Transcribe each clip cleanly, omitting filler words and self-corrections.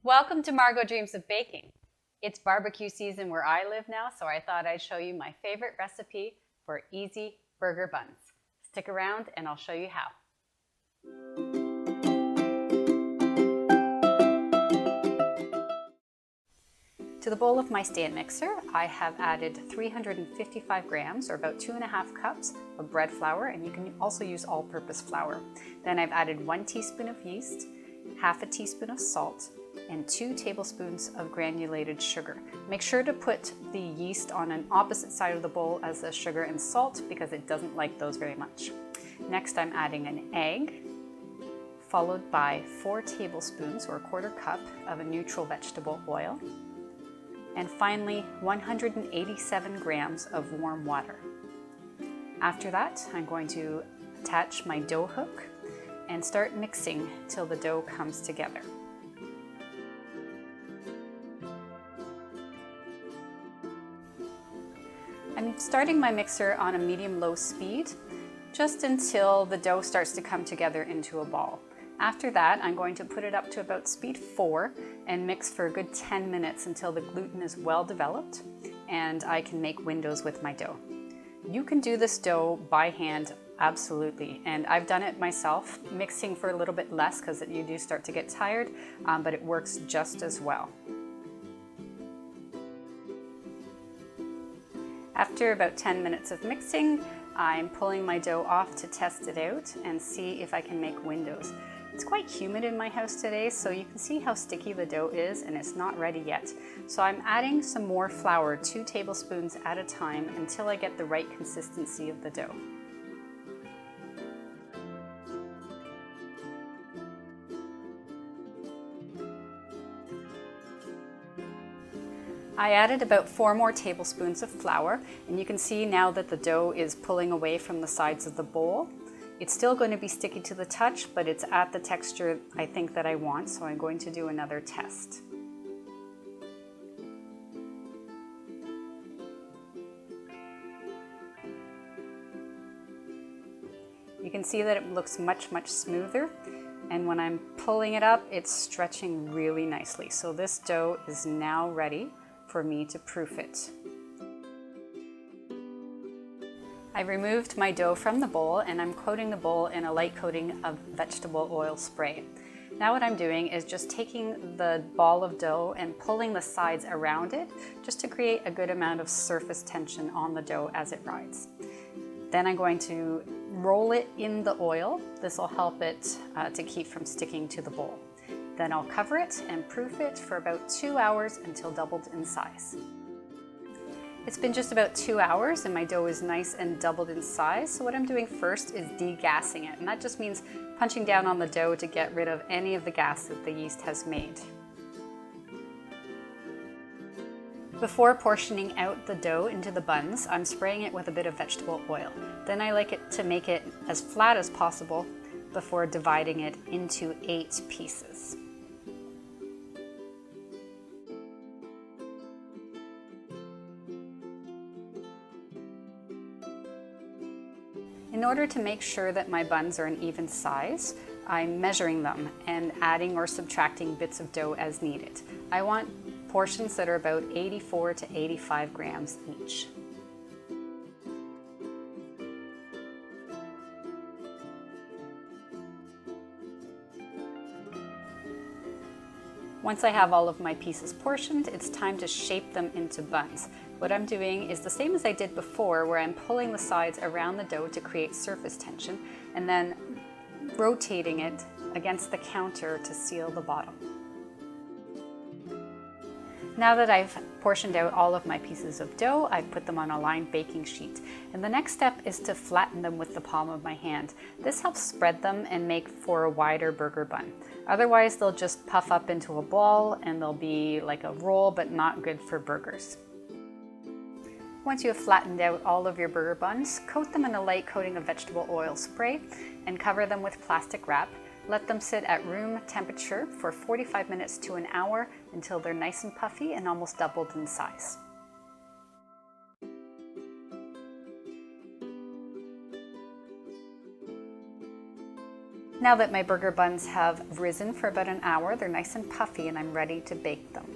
Welcome to Margot Dreams of Baking. It's barbecue season where I live now, so I thought I'd show you my favorite recipe for easy burger buns. Stick around and I'll show you how. To the bowl of my stand mixer, I have added 355 grams, or about 2.5 cups of bread flour, and you can also use all-purpose flour. Then I've added 1 teaspoon of yeast, half a teaspoon of salt, and 2 tablespoons of granulated sugar. Make sure to put the yeast on an opposite side of the bowl as the sugar and salt because it doesn't like those very much. Next, I'm adding an egg, followed by 4 tablespoons or 1/4 cup of a neutral vegetable oil, and finally 187 grams of warm water. After that, I'm going to attach my dough hook and start mixing till the dough comes together. I'm starting my mixer on a medium-low speed just until the dough starts to come together into a ball. After that, I'm going to put it up to about speed 4 and mix for a good 10 minutes until the gluten is well developed and I can make windows with my dough. You can do this dough by hand, absolutely, and I've done it myself, mixing for a little bit less because you do start to get tired, but it works just as well. After about 10 minutes of mixing, I'm pulling my dough off to test it out and see if I can make windows. It's quite humid in my house today, so you can see how sticky the dough is and it's not ready yet. So I'm adding some more flour, 2 tablespoons at a time, until I get the right consistency of the dough. I added about 4 more tablespoons of flour, and you can see now that the dough is pulling away from the sides of the bowl. It's still going to be sticky to the touch, but it's at the texture I think that I want, so I'm going to do another test. You can see that it looks much smoother, and when I'm pulling it up, it's stretching really nicely. So this dough is now ready for me to proof it. I removed my dough from the bowl and I'm coating the bowl in a light coating of vegetable oil spray. Now what I'm doing is just taking the ball of dough and pulling the sides around it just to create a good amount of surface tension on the dough as it rides. Then I'm going to roll it in the oil. This will help it to keep from sticking to the bowl. Then I'll cover it and proof it for about 2 hours until doubled in size. It's been just about 2 hours and my dough is nice and doubled in size. So what I'm doing first is degassing it, and that just means punching down on the dough to get rid of any of the gas that the yeast has made. Before portioning out the dough into the buns, I'm spraying it with a bit of vegetable oil. Then I like it to make it as flat as possible before dividing it into 8 pieces. In order to make sure that my buns are an even size, I'm measuring them and adding or subtracting bits of dough as needed. I want portions that are about 84 to 85 grams each. Once I have all of my pieces portioned, it's time to shape them into buns. What I'm doing is the same as I did before, where I'm pulling the sides around the dough to create surface tension and then rotating it against the counter to seal the bottom. Now that I've portioned out all of my pieces of dough, I've put them on a lined baking sheet. And the next step is to flatten them with the palm of my hand. This helps spread them and make for a wider burger bun. Otherwise, they'll just puff up into a ball and they'll be like a roll, but not good for burgers. Once you have flattened out all of your burger buns, coat them in a light coating of vegetable oil spray and cover them with plastic wrap. Let them sit at room temperature for 45 minutes to an hour until they're nice and puffy and almost doubled in size. Now that my burger buns have risen for about an hour, they're nice and puffy and I'm ready to bake them.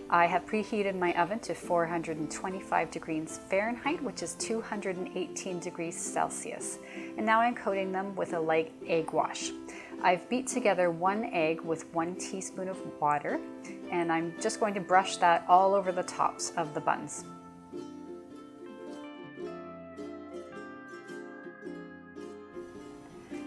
I have preheated my oven to 425 degrees Fahrenheit, which is 218 degrees Celsius. And now I'm coating them with a light egg wash. I've beat together 1 egg with 1 teaspoon of water, and I'm just going to brush that all over the tops of the buns.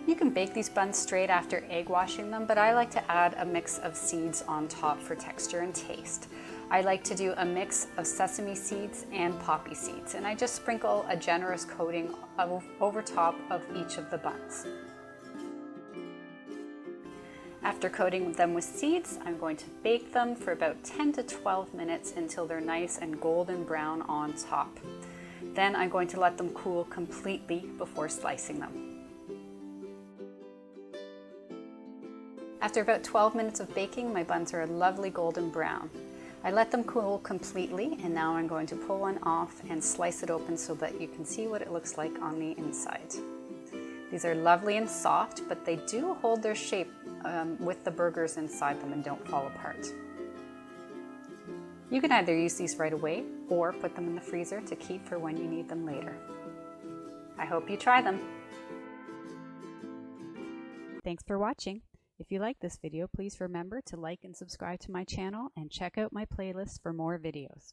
You can bake these buns straight after egg washing them, but I like to add a mix of seeds on top for texture and taste. I like to do a mix of sesame seeds and poppy seeds, and I just sprinkle a generous coating over top of each of the buns. After coating them with seeds, I'm going to bake them for about 10 to 12 minutes until they're nice and golden brown on top. Then I'm going to let them cool completely before slicing them. After about 12 minutes of baking, my buns are a lovely golden brown. I let them cool completely, and now I'm going to pull one off and slice it open so that you can see what it looks like on the inside. These are lovely and soft, but they do hold their shape with the burgers inside them and don't fall apart. You can either use these right away or put them in the freezer to keep for when you need them later. I hope you try them. Thanks for watching. If you like this video, please remember to like and subscribe to my channel and check out my playlist for more videos.